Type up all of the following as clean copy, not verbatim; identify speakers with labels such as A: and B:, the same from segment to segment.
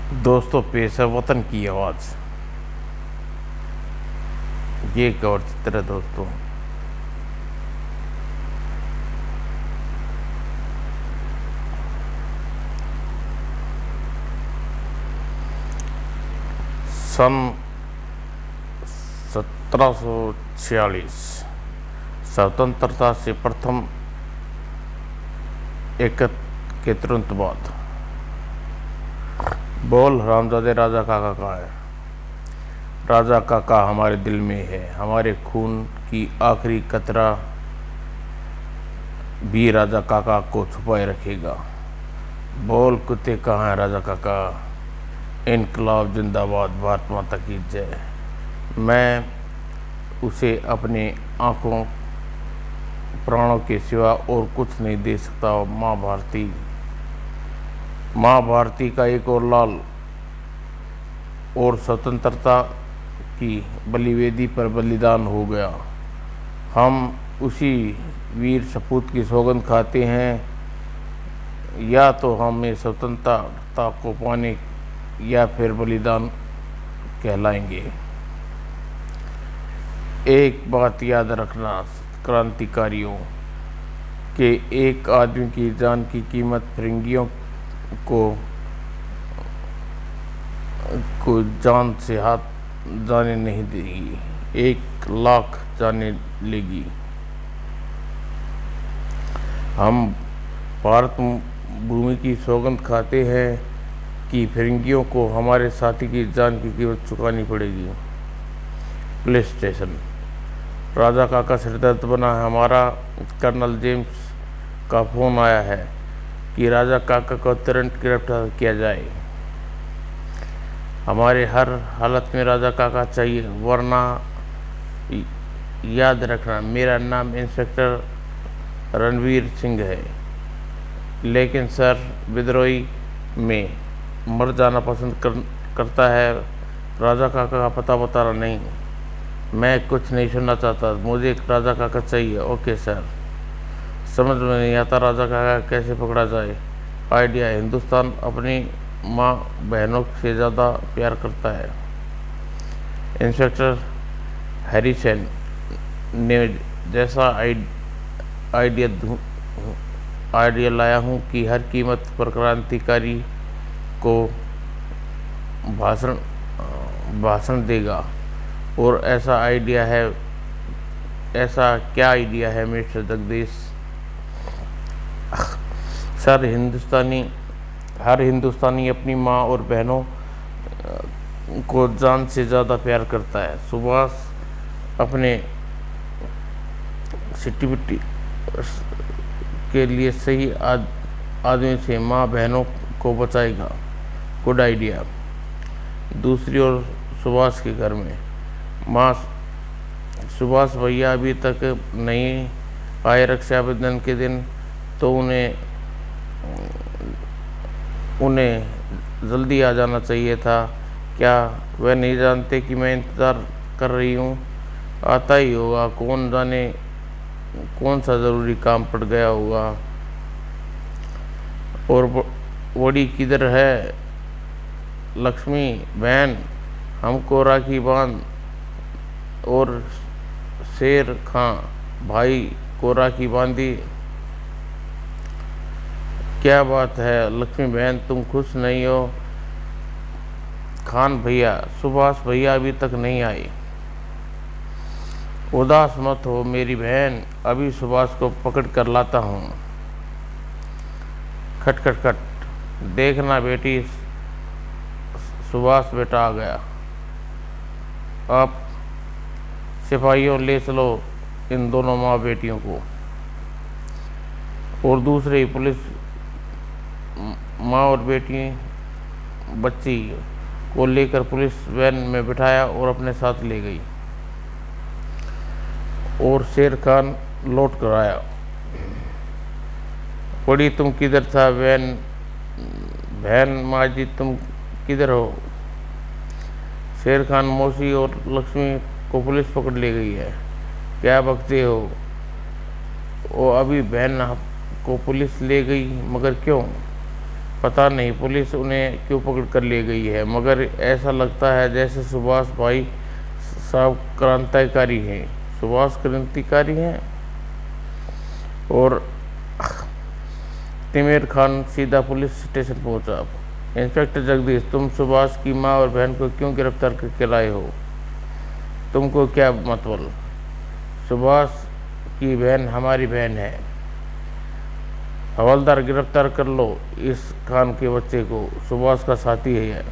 A: दोस्तों, पेश है वतन की आवाज़। ये एक और चित्र है दोस्तों। सन 1746 स्वतंत्रता से प्रथम के तुरंत बाद। बोल हरामजादे, राजा काका कहाँ है? राजा काका हमारे दिल में है। हमारे खून की आखिरी कतरा भी राजा काका को छुपाए रखेगा। बोल कुत्ते कहाँ है राजा काका? इनकलाब जिंदाबाद, भारत माता की जय। मैं उसे अपने आंखों प्राणों के सिवा और कुछ नहीं दे सकता। माँ भारती का एक और लाल और स्वतंत्रता की बलिवेदी पर बलिदान हो गया। हम उसी वीर सपूत की सौगंध खाते हैं, या तो हमें स्वतंत्रता को पाने या फिर बलिदान कहलाएंगे। एक बात याद रखना क्रांतिकारियों, के एक आदमी की जान की कीमत फिरंगियों को जान से हाथ जाने नहीं देगी, 1,00,000 जाने लेगी। हम भारत भूमि की सौगंध खाते हैं कि फिरंगियों को हमारे साथी की जान की कीमत चुकानी पड़ेगी। Police station. राजा काका सिरदर्द बना है। हमारा कर्नल जेम्स का फ़ोन आया है कि राजा काका को तुरंत गिरफ्तार किया जाए। हमारे हर हालत में राजा काका चाहिए, वरना याद रखना मेरा नाम इंस्पेक्टर रणवीर सिंह है, लेकिन सर विद्रोही में मर जाना पसंद करता है। राजा काका का पता बताना नहीं। मैं कुछ नहीं सुनना चाहता, मुझे एक राजा काका चाहिए। Okay sir. समझ में नहीं आता राजा काका कैसे पकड़ा जाए। आइडिया। हिंदुस्तान अपनी माँ बहनों से ज़्यादा प्यार करता है। इंस्पेक्टर हैरिसन ने जैसा आइडिया लाया हूँ कि हर कीमत पर क्रांतिकारी को भाषण देगा। और ऐसा क्या आइडिया है मिस्टर जगदीश? सर, हर हिंदुस्तानी अपनी माँ और बहनों को जान से ज़्यादा प्यार करता है। सुभाष अपने सिटी के लिए सही आदमी से माँ बहनों को बचाएगा। Good idea. दूसरी ओर सुभाष के घर में माँ सुभाष भैया अभी तक नहीं आए रक्षाबंधन के दिन, तो उन्हें जल्दी आ जाना चाहिए था। क्या वह नहीं जानते कि मैं इंतज़ार कर रही हूँ? आता ही होगा, कौन जाने कौन सा ज़रूरी काम पड़ गया होगा। और बड़ी किधर है? लक्ष्मी बहन, हमको राखी बांध। और शेर खां भाई को राखी बांधी। क्या बात है लक्ष्मी बहन, तुम खुश नहीं हो? खान भैया, सुभाष भैया अभी तक नहीं आए। उदास मत हो मेरी बहन, अभी सुभाष को पकड़ कर लाता हूँ। खट खट खट। देखना बेटी, सुभाष बेटा आ गया। आप सिपाहियों ले चलो इन दोनों माँ बेटियों को। और दूसरे पुलिस माँ और बच्ची को लेकर पुलिस वैन में बिठाया और अपने साथ ले गई। और शेर खान लौट कर आया। बड़ी, तुम किधर था? बहन माँ जी, तुम किधर हो? शेर खान, मौसी और लक्ष्मी को पुलिस पकड़ ले गई है। क्या बकते हो? वो अभी बहन को पुलिस ले गई, मगर क्यों? पता नहीं पुलिस उन्हें क्यों पकड़ कर ले गई है, मगर ऐसा लगता है जैसे सुभाष भाई साहब क्रांतिकारी हैं। सुभाष क्रांतिकारी हैं। और तिमेर खान सीधा पुलिस स्टेशन पहुंचा। इंस्पेक्टर जगदीश, तुम सुभाष की माँ और बहन को क्यों गिरफ्तार करके लाए हो? तुमको क्या मतलब? सुभाष की बहन हमारी बहन है। हवलदार, गिरफ्तार कर लो इस खान के बच्चे को, सुभाष का साथी है।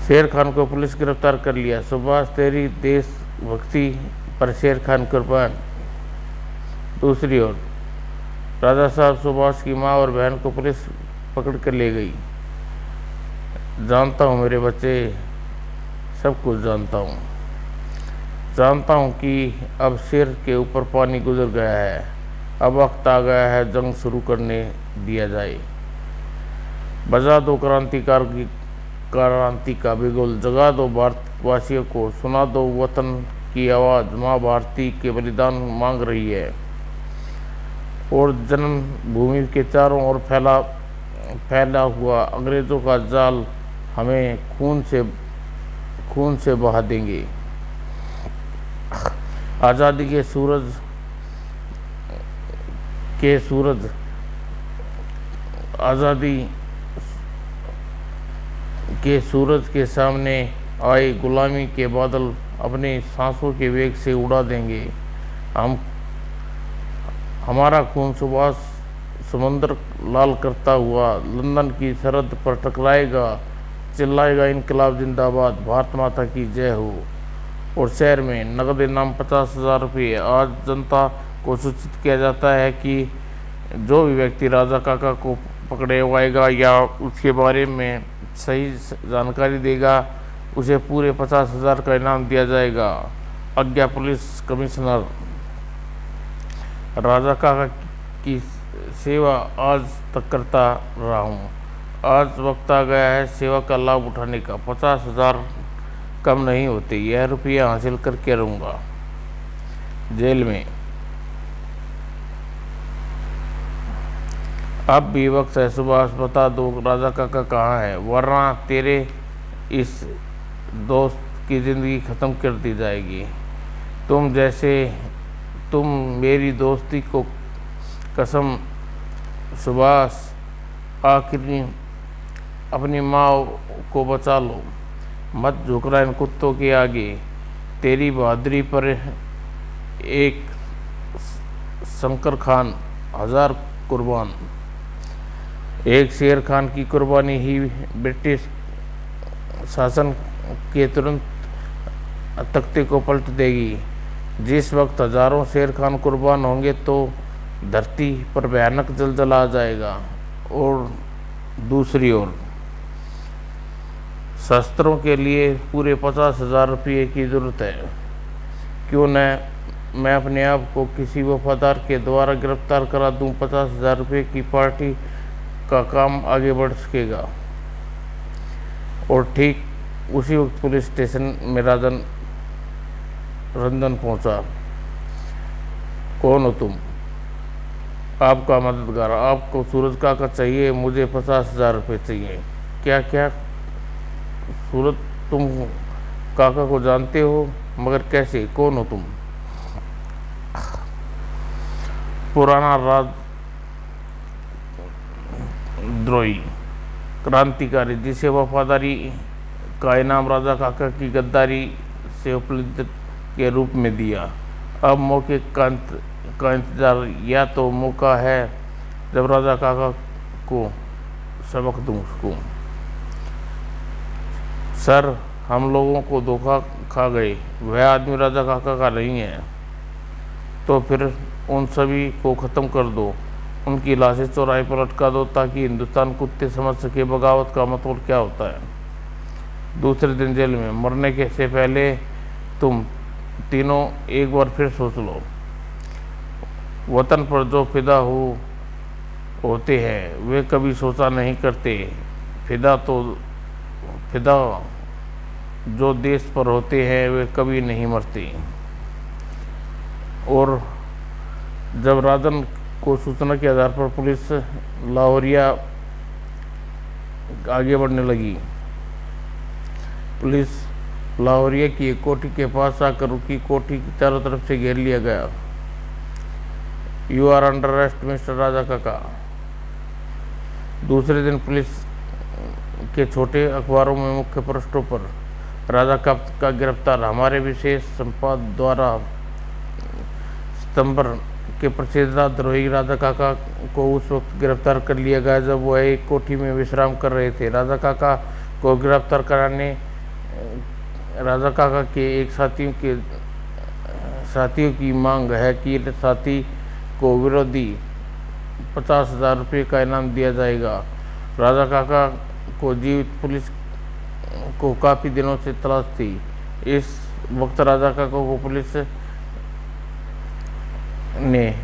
A: शेर खान को पुलिस गिरफ्तार कर लिया। सुभाष तेरी देशभक्ति पर शेर खान कुर्बान। दूसरी ओर राजा साहब, सुभाष की माँ और बहन को पुलिस पकड़ कर ले गई। जानता हूँ मेरे बच्चे, सब कुछ जानता हूँ। जानता हूँ कि अब शेर के ऊपर पानी गुजर गया है। अब वक्त आ गया है जंग शुरू करने दिया जाए। बजा दो क्रांति का बिगुल, जगा दो भारतवासियों को, सुना दो वतन की आवाज़। माँ भारती के बलिदान मांग रही है और जन्मभूमि के चारों ओर फैला हुआ अंग्रेज़ों का जाल हमें खून से बहा देंगे। आज़ादी के सूरज आज़ादी के सूरज के सामने आए गुलामी के बादल अपने सांसों के वेग से उड़ा देंगे। हमारा खून सुभाष समंदर लाल करता हुआ लंदन की सरहद पर टकराएगा, चिल्लाएगा इनकलाब जिंदाबाद, भारत माता की जय हो। और शहर में नगद इनाम 50,000 रुपये। आज जनता को सूचित किया जाता है कि जो भी व्यक्ति राजा काका को पकड़वाएगा या उसके बारे में सही जानकारी देगा, उसे पूरे 50,000 का इनाम दिया जाएगा। आज्ञा पुलिस कमिश्नर। राजा काका की सेवा आज तक करता रहा हूँ। आज वक्त आ गया है सेवा का लाभ उठाने का। 50,000 कम नहीं होते। यह रुपया हासिल करके रहूँगा। जेल में अब भी वक्त है। सुभाष, बता दो राजा काका कहाँ है, वरना तेरे इस दोस्त की ज़िंदगी ख़त्म कर दी जाएगी। तुम मेरी दोस्ती को कसम। सुभाष, आखिरी अपनी माँ को बचा लो, मत झुकना इन कुत्तों के आगे। तेरी बहादुरी पर एक शंकर खान 1000 कुर्बान। एक शेर खान की कुर्बानी ही ब्रिटिश शासन के तुरंत तख्ते को पलट देगी। जिस वक्त हजारों शेर खान कुर्बान होंगे तो धरती पर भयानक जलजल आ जाएगा। और दूसरी ओर शस्त्रों के लिए पूरे 50,000 रुपये की ज़रूरत है। क्यों न मैं अपने आप को किसी वफादार के द्वारा गिरफ्तार करा दूं। 50,000 रुपये की पार्टी का काम आगे बढ़ सकेगा। और ठीक उसी वक्त पुलिस स्टेशन में रंजन पहुंचा। कौन हो तुम? आपका मददगार। आपको सूरज काका चाहिए? मुझे 50,000 रुपये चाहिए। क्या सूरज, तुम काका को जानते हो? मगर कैसे? कौन हो तुम? पुराना राजद्रोही क्रांतिकारी जिसे वफादारी का इनाम राजा काका की गद्दारी से उपलब्ध के रूप में दिया। अब मौके का इंतजार। या तो मौका है जब राजा काका को सबक दूं उसको। सर, हम लोगों को धोखा खा गए। वह आदमी राजा काका का नहीं है। तो फिर उन सभी को ख़त्म कर दो, उनकी लाशें चौराहे पर लटका दो ताकि हिंदुस्तान कुत्ते समझ सके बगावत का मतलब क्या होता है। दूसरे दिन जेल में मरने के से पहले तुम तीनों एक बार फिर सोच लो। वतन पर जो फिदा होते हैं वे कभी सोचा नहीं करते। फिदा जो देश पर होते हैं वे कभी नहीं मरते। और जब राजन को सूचना के आधार पर पुलिस लाहौरिया आगे बढ़ने लगी। पुलिस लाहौरिया की एक कोठी के पास आकर रुकी। कोठी की चारों तरफ से घेर लिया गया। You are under arrest mister Raja Kaka. दूसरे दिन पुलिस के छोटे अखबारों में मुख्य पृष्ठों पर राजा का गिरफ्तार। हमारे विशेष संपादक द्वारा सितंबर के प्रसिद्धद्रोही राजा काका को उस वक्त गिरफ्तार कर लिया गया जब वह एक कोठी में विश्राम कर रहे थे। राजा काका को गिरफ्तार कराने राजा काका के एक साथियों की मांग है कि साथी को विरोधी 50,000 रुपये का इनाम दिया जाएगा। राजा काका को जीवित पुलिस को काफ़ी दिनों से तलाश थी। इस वक्त राजा काका को पुलिस ने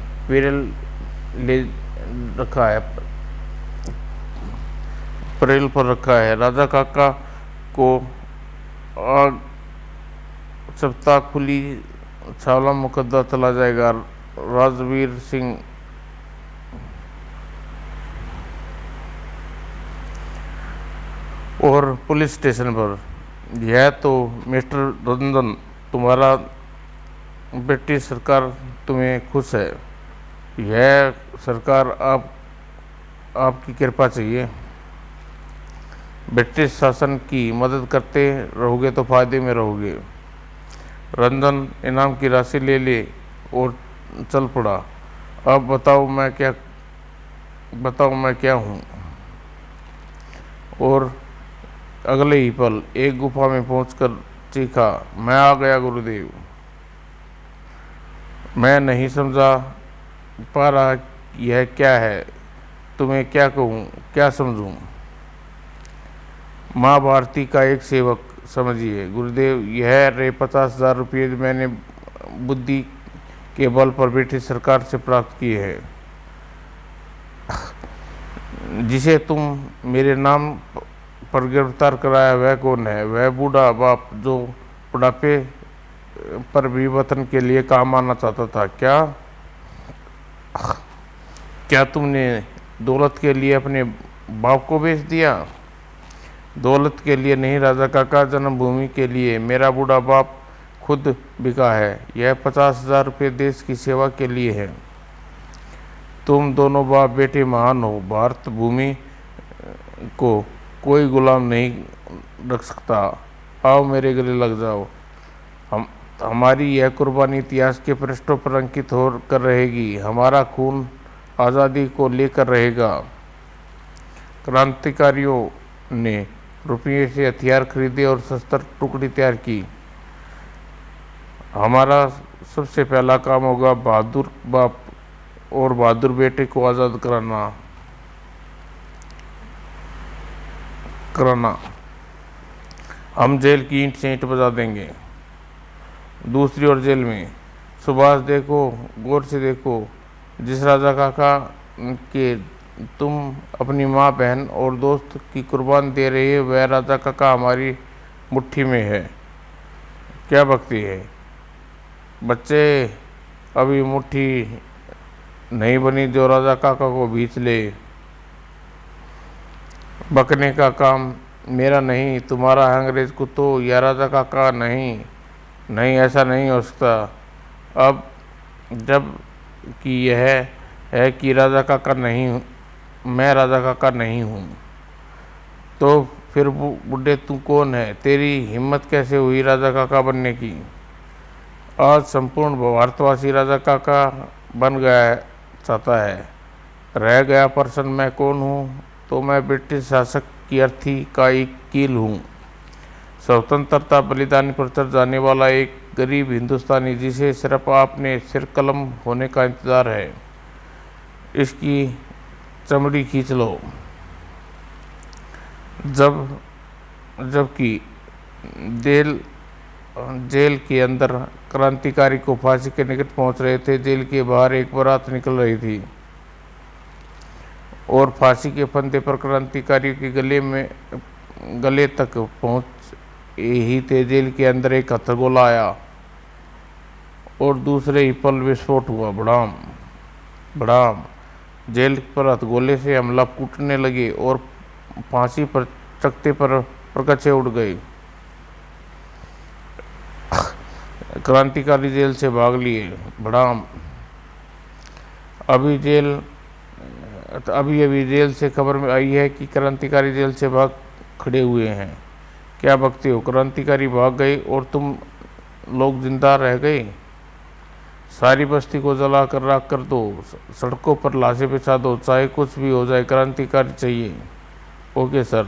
A: पैरोल पर रखा है। राजा काका को सप्ताह खुली छावला मुकदमा चला जाएगा। राजवीर सिंह और पुलिस स्टेशन पर। यह तो मिस्टर रंजन, तुम्हारा ब्रिटिश सरकार तुम्हें खुश है। यह सरकार आपकी कृपा चाहिए। ब्रिटिश शासन की मदद करते रहोगे तो फायदे में रहोगे। रंजन इनाम की राशि ले ले और चल पड़ा। अब बताओ मैं क्या हूँ। और अगले ही पल एक गुफा में पहुंचकर चीखा, मैं आ गया गुरुदेव। मैं नहीं समझा पा रहा यह क्या है। तुम्हें क्या कहूँ, क्या समझूं। माँ भारती का एक सेवक समझिए गुरुदेव। यह रे 50,000 रुपये मैंने बुद्धि के बल पर ब्रिटिश सरकार से प्राप्त किए हैं। जिसे तुम मेरे नाम पर गिरफ्तार कराया वह कौन है? वह बूढ़ा बाप जो बुढ़ापे पर भी वतन के लिए काम आना चाहता था। क्या तुमने दौलत के लिए अपने बाप को बेच दिया? दौलत के लिए नहीं राजा काका, जन्मभूमि के लिए। मेरा बूढ़ा बाप खुद बिका है। यह 50,000 रुपये देश की सेवा के लिए है। तुम दोनों बाप बेटे महान हो। भारत भूमि को कोई गुलाम नहीं रख सकता। आओ मेरे गले लग जाओ। हमारी यह कुर्बानी इतिहास के पृष्ठों पर अंकित हो कर रहेगी। हमारा खून आज़ादी को लेकर रहेगा। क्रांतिकारियों ने रुपये से हथियार खरीदे और शस्त्र टुकड़ी तैयार की। हमारा सबसे पहला काम होगा बहादुर बाप और बहादुर बेटे को आज़ाद कराना। हम जेल की ईंट से ईंट बजा देंगे। दूसरी ओर जेल में सुभाष देखो, गौर से देखो। जिस राजा काका के तुम अपनी माँ, बहन और दोस्त की कुर्बान दे रही है वह राजा काका हमारी मुट्ठी में है। क्या बकती है बच्चे, अभी मुट्ठी नहीं बनी जो राजा काका को भींच ले। बकने का काम मेरा नहीं, तुम्हारा है अंग्रेज कुत्तों या राजा काका। नहीं, ऐसा नहीं हो सकता। अब जब कि यह है कि राजा काका नहीं, मैं राजा काका नहीं हूँ, तो फिर बुढ़े तू कौन है? तेरी हिम्मत कैसे हुई राजा काका बनने की? आज संपूर्ण भारतवासी राजा काका बन गया चाहता है। रह गया प्रश्न मैं कौन हूँ? तो मैं ब्रिटिश शासक की अर्थी का एक कील हूँ। स्वतंत्रता बलिदान पर चढ़ जाने वाला एक गरीब हिंदुस्तानी जिसे सिर्फ आपने सिर कलम होने का इंतज़ार है। इसकी चमड़ी खींच लो। जबकि जेल के अंदर क्रांतिकारी को फांसी के निकट पहुंच रहे थे, जेल के बाहर एक बारात निकल रही थी और फांसी के फंदे पर क्रांतिकारियों के गले तक पहुंच ही थे। जेल के अंदर एक हथगोला आया और दूसरे ही पल विस्फोट हुआ। बड़ाम। बड़ाम। जेल पर हथगोले से हमला कूटने लगे और फांसी पर चकते पर परकचे उड़ गए। क्रांतिकारी जेल से भाग लिए। बड़ाम। अभी अभी जेल से खबर में आई है कि क्रांतिकारी जेल से भाग खड़े हुए हैं। क्या बकते हो? क्रांतिकारी भाग गए और तुम लोग जिंदा रह गए। सारी बस्ती को जला कर राख कर दो, सड़कों पर लाशें बिछा दो, चाहे कुछ भी हो जाए, क्रांतिकारी चाहिए। Okay sir.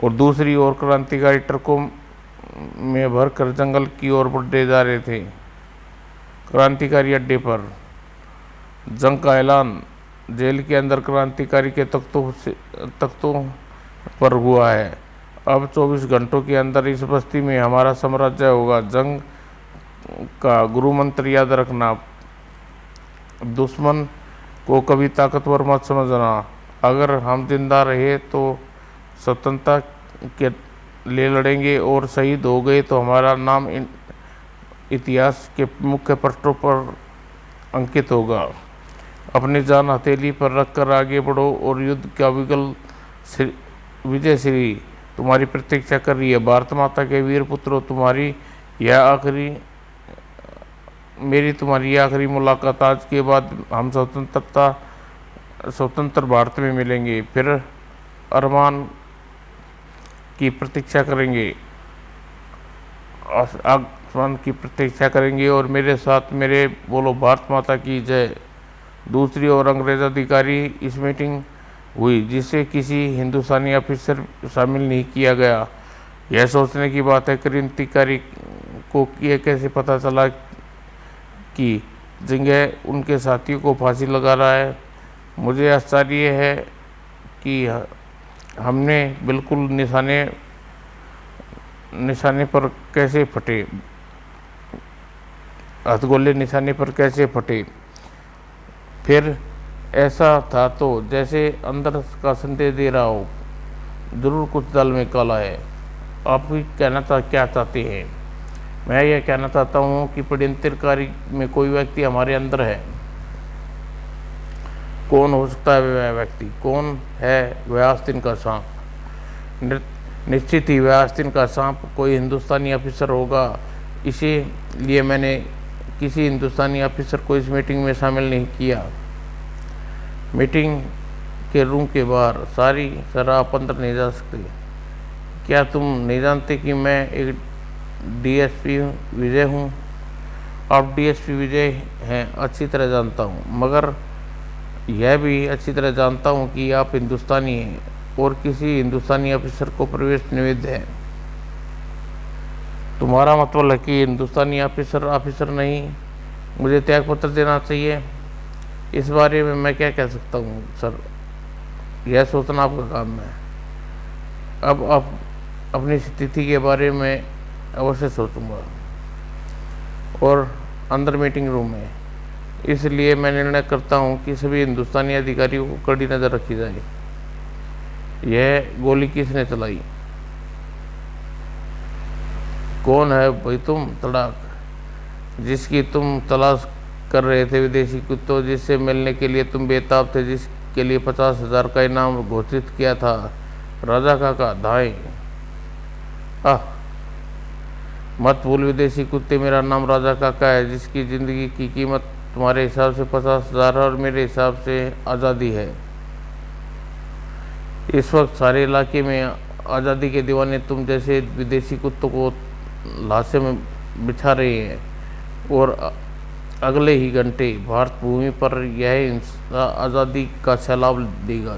A: और दूसरी ओर क्रांतिकारी ट्रकों में भर कर जंगल की ओर बढ़े जा रहे थे। क्रांतिकारी अड्डे पर जंग का ऐलान जेल के अंदर क्रांतिकारी के तख्तों पर हुआ है। अब 24 घंटों के अंदर इस बस्ती में हमारा साम्राज्य होगा। जंग का गुरु मंत्र याद रखना। दुश्मन को कभी ताकतवर मत समझना। अगर हम जिंदा रहे तो स्वतंत्रता के लिए लड़ेंगे और शहीद हो गए तो हमारा नाम इतिहास के मुख्य पृष्ठों पर अंकित होगा। अपनी जान हथेली पर रखकर आगे बढ़ो और युद्ध का विजय श्री तुम्हारी प्रतीक्षा कर रही है। भारत माता के वीर पुत्रों, मेरी तुम्हारी आखिरी मुलाकात। आज के बाद हम स्वतंत्र भारत में मिलेंगे, फिर अरमान की प्रतीक्षा करेंगे, आसमान की प्रतीक्षा करेंगे और मेरे साथ मेरे बोलो भारत माता की जय। दूसरी ओर अंग्रेज अधिकारी इस मीटिंग हुई जिसे किसी हिंदुस्तानी ऑफिसर शामिल नहीं किया गया। यह सोचने की बात है क्रांतिकारी को यह कैसे पता चला कि जिंगह उनके साथियों को फांसी लगा रहा है। मुझे आश्चर्य है कि हमने बिल्कुल निशाने पर कैसे फटे, हथगोले निशाने पर कैसे फटे। फिर ऐसा था तो जैसे अंदर का संदेश दे रहा हो, जरूर कुछ दाल में काला है। आप भी क्या चाहते हैं? मैं यह कहना चाहता हूँ कि षड्यंत्रकारी में कोई व्यक्ति हमारे अंदर है। कौन हो सकता है वह व्यक्ति? कौन है? वह आस्तीन का सांप। निश्चित ही वह आस्तीन का सांप कोई हिंदुस्तानी ऑफिसर होगा। इसीलिए मैंने किसी हिंदुस्तानी ऑफिसर को इस मीटिंग में शामिल नहीं किया। मीटिंग के रूम के बाहर सारी शराब आप अंदर नहीं जा सकते। क्या तुम नहीं जानते कि मैं एक डीएसपी विजय हूँ? आप डीएसपी विजय हैं, अच्छी तरह जानता हूँ, मगर यह भी अच्छी तरह जानता हूँ कि आप हिंदुस्तानी हैं और किसी हिंदुस्तानी ऑफिसर को प्रवेश निषेध है। तुम्हारा मतलब है कि हिंदुस्तानी ऑफिसर नहीं, मुझे त्यागपत्र देना चाहिए। इस बारे में मैं क्या कह सकता हूँ सर? यह सोचना आपका काम है। अब आप अपनी स्थिति के बारे में अवश्य सोचूंगा। और अंदर मीटिंग रूम में इसलिए मैं निर्णय करता हूँ कि सभी हिंदुस्तानी अधिकारियों को कड़ी नज़र रखी जाए। यह गोली किसने चलाई? कौन है भाई तुम? तड़ाक, जिसकी तुम तलाश कर रहे थे, विदेशी कुत्तों, जिससे मिलने के लिए तुम बेताब थे, जिसके लिए 50,000 का इनाम घोषित किया था। राजा काका धाए। मत भूल विदेशी कुत्ते, मेरा नाम राजा काका है, जिसकी जिंदगी की कीमत तुम्हारे हिसाब से 50,000 और मेरे हिसाब से आज़ादी है। इस वक्त सारे इलाके में आज़ादी के दीवाने तुम जैसे विदेशी कुत्तों को लाशें में बिछा रहे हैं और अगले ही घंटे भारत भूमि पर यह हिंसा आज़ादी का सैलाब देगा।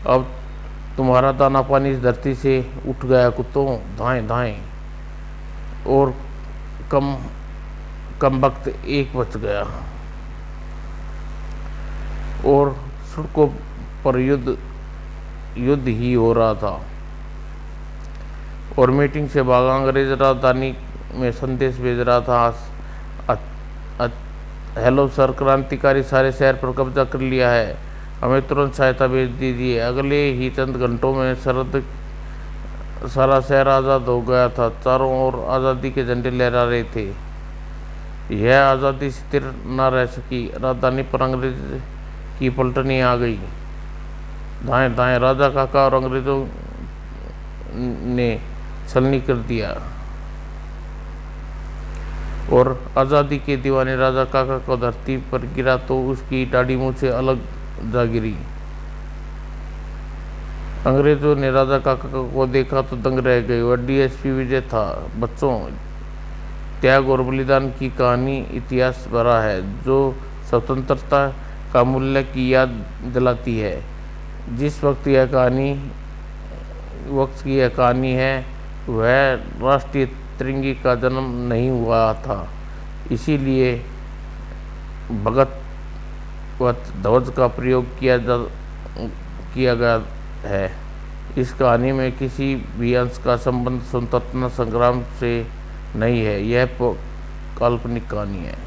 A: अब तुम्हारा दाना पानी इस धरती से उठ गया कुत्तों, धाएं धाएं। और कम वक्त एक बच गया और सड़कों पर युद्ध ही हो रहा था और मीटिंग से भागा अंग्रेज राजधानी में संदेश भेज रहा था। हेलो सर, क्रांतिकारी सारे शहर पर कब्जा कर लिया है, हमें तुरंत सहायता भेज दीजिए। अगले ही चंद घंटों में सारा शहर आज़ाद हो गया था। चारों ओर आज़ादी के झंडे लहरा रहे थे। यह आज़ादी स्थिर न रह सकी। राजधानी पर अंग्रेज की पलटनी आ गई। दाएं दाएं राजा काका और अंग्रेजों ने छलनी कर दिया और आज़ादी के दीवाने राजा काका को धरती पर गिरा तो उसकी दाढ़ी मूछें अलग जा गिरी। अंग्रेजों ने राजा काका को देखा तो दंग रह गए। वह डीएसपी विजय था। बच्चों, त्याग और बलिदान की कहानी इतिहास भरा है, जो स्वतंत्रता का मूल्य की याद दिलाती है। जिस वक्त की यह कहानी है, वह राष्ट्रीय तिरंगे का जन्म नहीं हुआ था। इसीलिए भगत ध्वज का प्रयोग किया गया है। इस कहानी में किसी भी अंश का संबंध स्वतंत्रता संग्राम से नहीं है। यह काल्पनिक कहानी है।